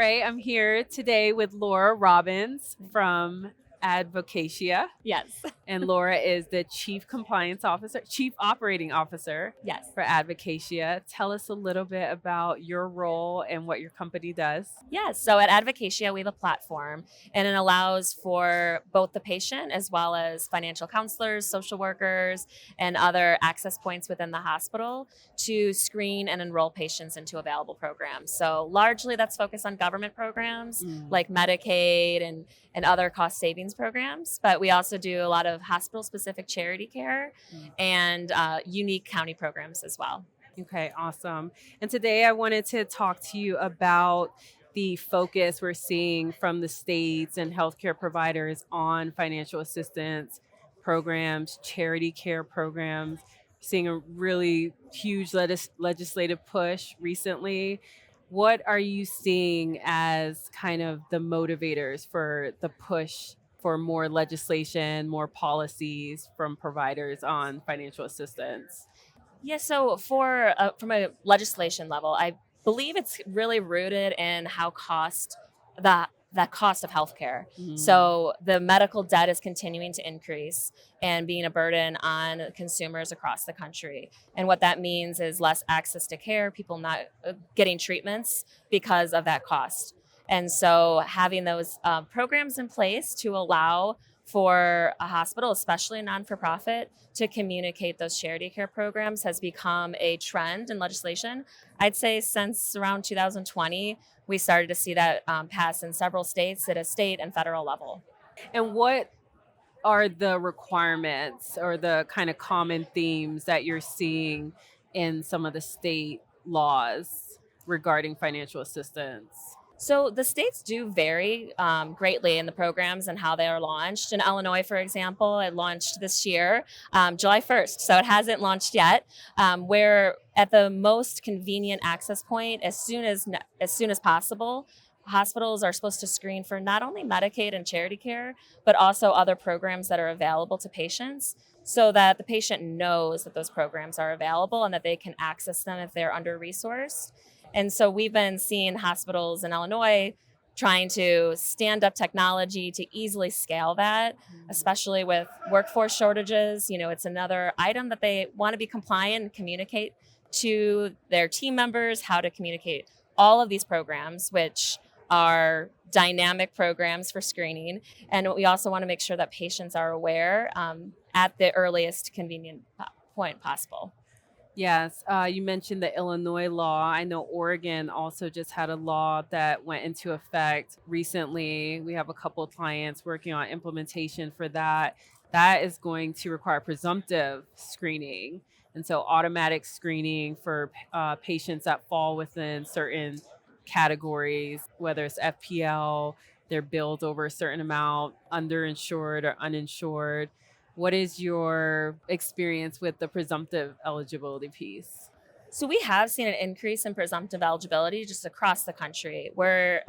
right, I'm here today with Laura Robbins from Advocatia. Yes. And Laura is the Chief Operating Officer Yes. for Advocatia. Tell us a little bit about your role and what your company does. Yes. So at Advocatia, we have a platform and it allows for both the patient as well as financial counselors, social workers, and other access points within the hospital to screen and enroll patients into available programs. So largely that's focused on government programs like Medicaid and other cost savings programs. But we also do a lot of hospital specific charity care and unique county programs as well. Okay, awesome. And today I wanted to talk to you about the focus we're seeing from the states and healthcare providers on financial assistance programs, charity care programs. Seeing a really huge legislative push recently. What are you seeing as kind of the motivators for the push for more legislation, more policies from providers on financial assistance? Yeah, so for from a legislation level, I believe it's really rooted in how the cost of healthcare. Mm. So the medical debt is continuing to increase and being a burden on consumers across the country. And what that means is less access to care, people not getting treatments because of that cost. And so having those programs in place to allow for a hospital, especially a non-for-profit, to communicate those charity care programs has become a trend in legislation. I'd say since around 2020, we started to see that pass in several states at a state and federal level. And what are the requirements or the kind of common themes that you're seeing in some of the state laws regarding financial assistance? So the states do vary greatly in the programs and how they are launched. In Illinois, for example, it launched this year, July 1st, so it hasn't launched yet. Where at the most convenient access point, as soon as possible, hospitals are supposed to screen for not only Medicaid and charity care, but also other programs that are available to patients, so that the patient knows that those programs are available and that they can access them if they're under-resourced. And so we've been seeing hospitals in Illinois trying to stand up technology to easily scale that, especially with workforce shortages. You know, it's another item that they want to be compliant and communicate to their team members how to communicate all of these programs, which are dynamic programs for screening. And we also want to make sure that patients are aware at the earliest convenient point possible. Yes, you mentioned the Illinois law. I know Oregon also just had a law that went into effect recently. We have a couple of clients working on implementation for that. That is going to require presumptive screening. And so automatic screening for patients that fall within certain categories, whether it's FPL, they're billed over a certain amount, underinsured or uninsured. What is your experience with the presumptive eligibility piece? So we have seen an increase in presumptive eligibility just across the country. We're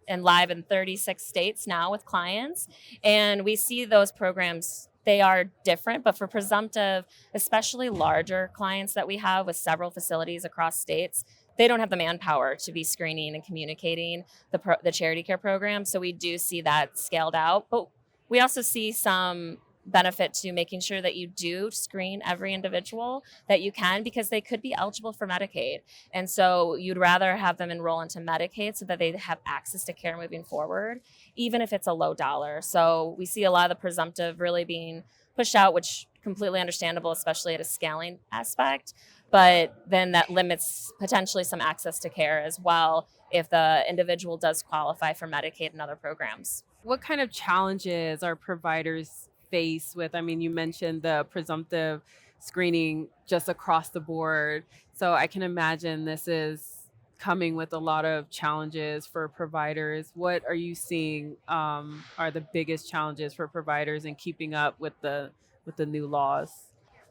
live in 36 states now with clients, and we see those programs. They are different, but for presumptive, especially larger clients that we have with several facilities across states, they don't have the manpower to be screening and communicating the charity care program. So we do see that scaled out, but we also see some benefit to making sure that you do screen every individual that you can, because they could be eligible for Medicaid. And so you'd rather have them enroll into Medicaid so that they have access to care moving forward, even if it's a low dollar. So we see a lot of the presumptive really being pushed out, which completely understandable, especially at a scaling aspect. But then that limits potentially some access to care as well if the individual does qualify for Medicaid and other programs. What kind of challenges are providers faced with? I mean, you mentioned the presumptive screening just across the board. So I can imagine this is coming with a lot of challenges for providers. What are you seeing are the biggest challenges for providers in keeping up with the new laws?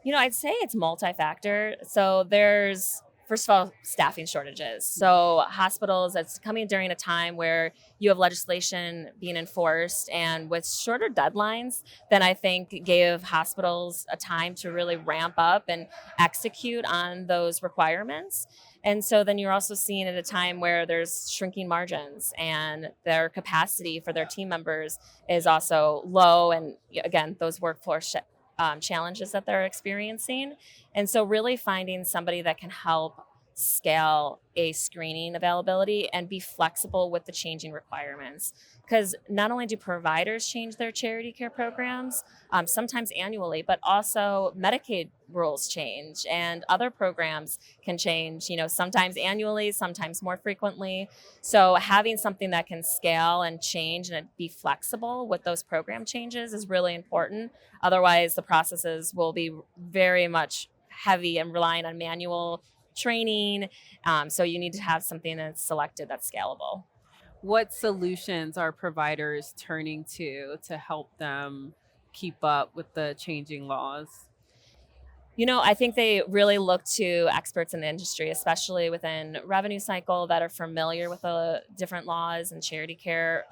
You know, I'd say it's multi-factor. So there's, first of all, staffing shortages. So hospitals, it's coming during a time where you have legislation being enforced, and with shorter deadlines, then I think gave hospitals a time to really ramp up and execute on those requirements. And so then you're also seeing at a time where there's shrinking margins and their capacity for their team members is also low. And again, those workforce challenges that they're experiencing. And so, really finding somebody that can help scale a screening availability and be flexible with the changing requirements. Because not only do providers change their charity care programs, sometimes annually, but also Medicaid rules change and other programs can change, sometimes annually, sometimes more frequently. So having something that can scale and change and be flexible with those program changes is really important. Otherwise, the processes will be very much heavy and relying on manual training. So you need to have something that's selected that's scalable. What solutions are providers turning to help them keep up with the changing laws? I think they really look to experts in the industry, especially within revenue cycle, that are familiar with the different laws and charity care,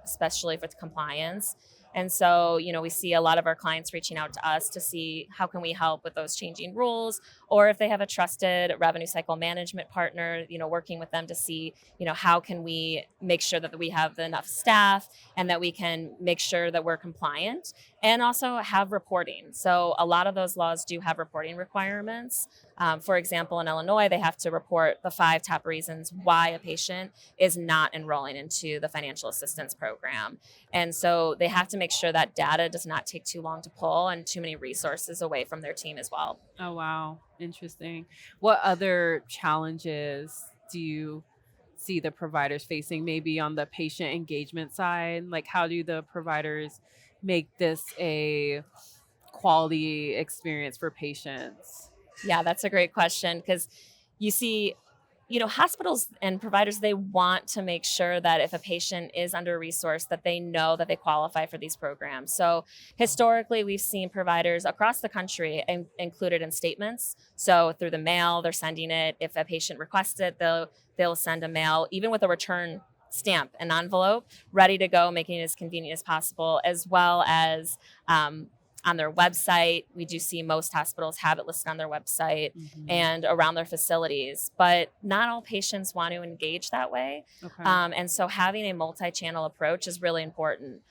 especially with compliance. And so, we see a lot of our clients reaching out to us to see how can we help with those changing rules, or if they have a trusted revenue cycle management partner, working with them to see, how can we make sure that we have enough staff and that we can make sure that we're compliant and also have reporting. So a lot of those laws do have reporting requirements. For example, in Illinois, they have to report the 5 top reasons why a patient is not enrolling into the financial assistance program. And so they have to make sure that data does not take too long to pull and too many resources away from their team as well. Oh, wow. Interesting. What other challenges do you see the providers facing, maybe on the patient engagement side? Like, how do the providers make this a quality experience for patients? Yeah, that's a great question because you see, hospitals and providers, they want to make sure that if a patient is under resourced, that they know that they qualify for these programs. So historically, we've seen providers across the country included in statements. So through the mail, they're sending it. If a patient requests it, they'll send a mail, even with a return stamp, an envelope, ready to go, making it as convenient as possible, as well as on their website. We do see most hospitals have it listed on their website Mhm. and around their facilities, but not all patients want to engage that way. Okay. And so having a multi-channel approach is really important.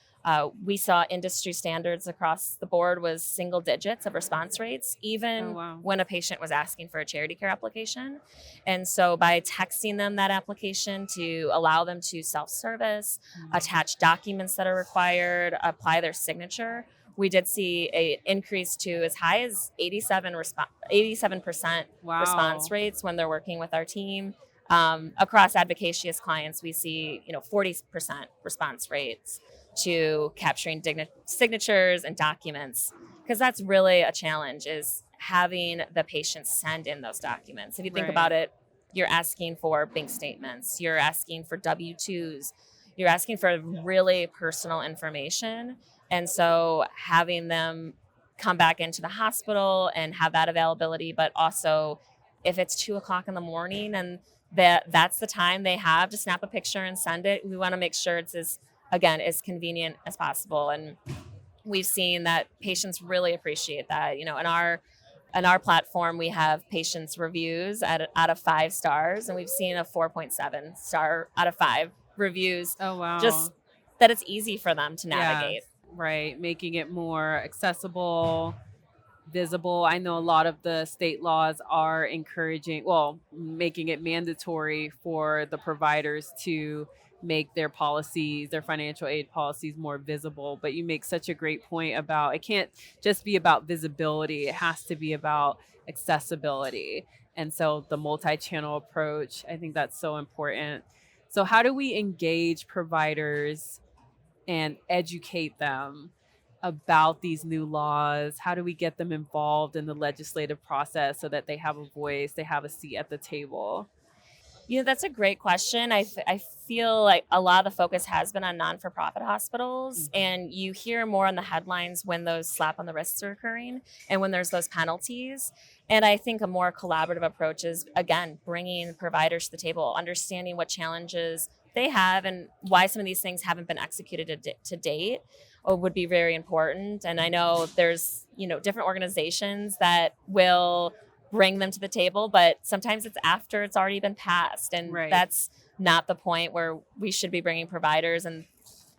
We saw industry standards across the board was single digits of response rates, Oh, even wow. when a patient was asking for a charity care application. And so by texting them that application to allow them to self-service, Mhm. attach documents that are required, apply their signature, we did see a increase to as high as 87% response Wow. rates when they're working with our team. Across Advocatia's clients, we see 40% response rates to capturing signatures and documents, because that's really a challenge, is having the patient send in those documents. If you think about Right. it, you're asking for bank statements, you're asking for W-2s, you're asking for really personal information. And so having them come back into the hospital and have that availability, but also if it's 2 o'clock in the morning and that's the time they have to snap a picture and send it, we want to make sure it's as convenient as possible. And we've seen that patients really appreciate that. In our platform, we have patients reviews out of 5 stars, and we've seen a 4.7 star out of 5 reviews, Oh, just wow. that it's easy for them to Yes. navigate. Right. Making it more accessible, visible. I know a lot of the state laws are encouraging, well, making it mandatory for the providers to make their policies, their financial aid policies more visible. But you make such a great point about it can't just be about visibility, it has to be about accessibility. And so the multi channel approach, I think that's so important. So, how do we engage providers and educate them about these new laws? How do we get them involved in the legislative process so that they have a voice, they have a seat at the table? That's a great question. I feel like a lot of the focus has been on non-for-profit hospitals, Mhm. and you hear more on the headlines when those slap on the wrists are occurring and when there's those penalties. And I think a more collaborative approach is, again, bringing providers to the table, understanding what challenges they have and why some of these things haven't been executed to date, would be very important. And I know there's, different organizations that will bring them to the table, but sometimes it's after it's already been passed. And Right. that's not the point where we should be bringing providers and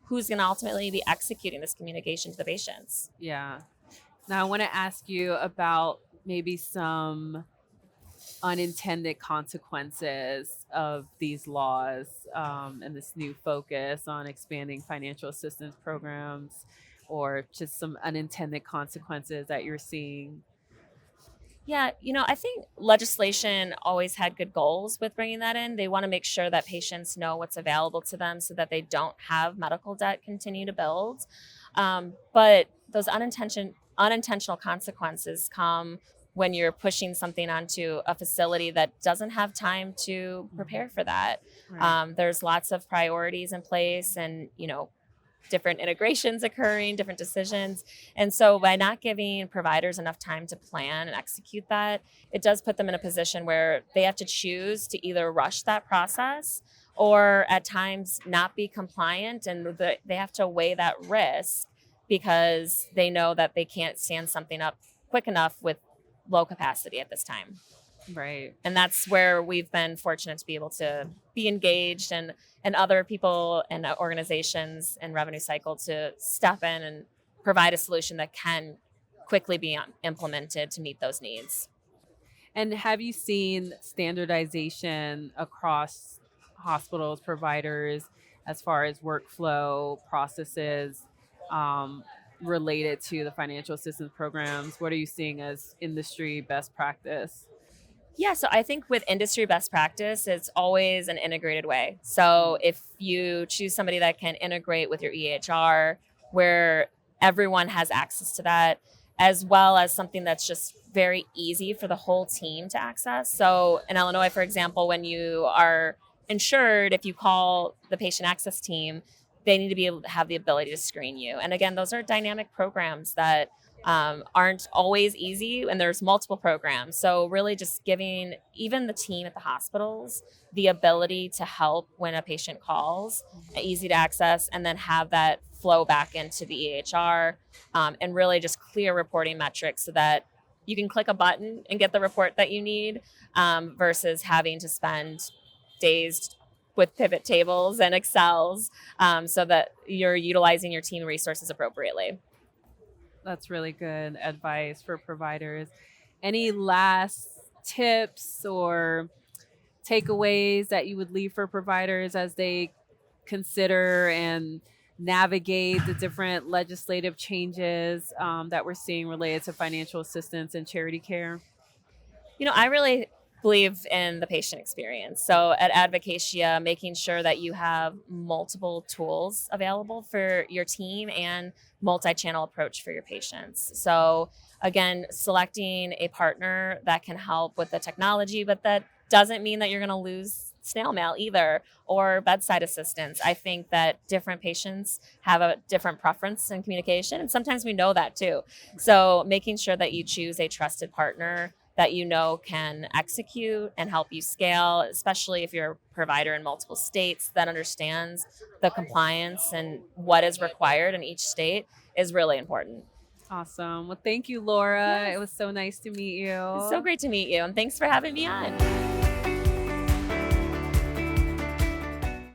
who's going to ultimately be executing this communication to the patients. Yeah. Now I want to ask you about maybe some unintended consequences of these laws, and this new focus on expanding financial assistance programs, or just some unintended consequences that you're seeing. Yeah, I think legislation always had good goals with bringing that in. They want to make sure that patients know what's available to them so that they don't have medical debt continue to build. But those unintentional consequences come when you're pushing something onto a facility that doesn't have time to Mhm. prepare for that. Right. There's lots of priorities in place, and different integrations occurring, different decisions. And so by not giving providers enough time to plan and execute that, it does put them in a position where they have to choose to either rush that process or at times not be compliant, and they have to weigh that risk because they know that they can't stand something up quick enough with low capacity at this time. Right. And that's where we've been fortunate to be able to be engaged, and other people and organizations and revenue cycle to step in and provide a solution that can quickly be implemented to meet those needs. And have you seen standardization across hospitals, providers, as far as workflow processes, um, related to the financial assistance programs? What are you seeing as industry best practice? Yeah, so I think with industry best practice, it's always an integrated way. So Mm. if you choose somebody that can integrate with your EHR, where everyone has access to that, as well as something that's just very easy for the whole team to access. So in Illinois, for example, when you are insured, if you call the patient access team, they need to be able to have the ability to screen you. And again, those are dynamic programs that aren't always easy, and there's multiple programs. So really just giving even the team at the hospitals the ability to help when a patient calls, easy to access, and then have that flow back into the EHR, and really just clear reporting metrics so that you can click a button and get the report that you need, versus having to spend days with pivot tables and Excels, so that you're utilizing your team resources appropriately. That's really good advice for providers. Any last tips or takeaways that you would leave for providers as they consider and navigate the different legislative changes, that we're seeing related to financial assistance and charity care? I really believe in the patient experience. So at Advocatia, making sure that you have multiple tools available for your team and multi-channel approach for your patients. So again, selecting a partner that can help with the technology, but that doesn't mean that you're going to lose snail mail either, or bedside assistance. I think that different patients have a different preference in communication, and sometimes we know that too. So making sure that you choose a trusted partner that can execute and help you scale, especially if you're a provider in multiple states that understands the compliance and what is required in each state, is really important. Awesome. Well, thank you, Laura. Yes. It was so nice to meet It's so you. great to meet you, and thanks for having me on.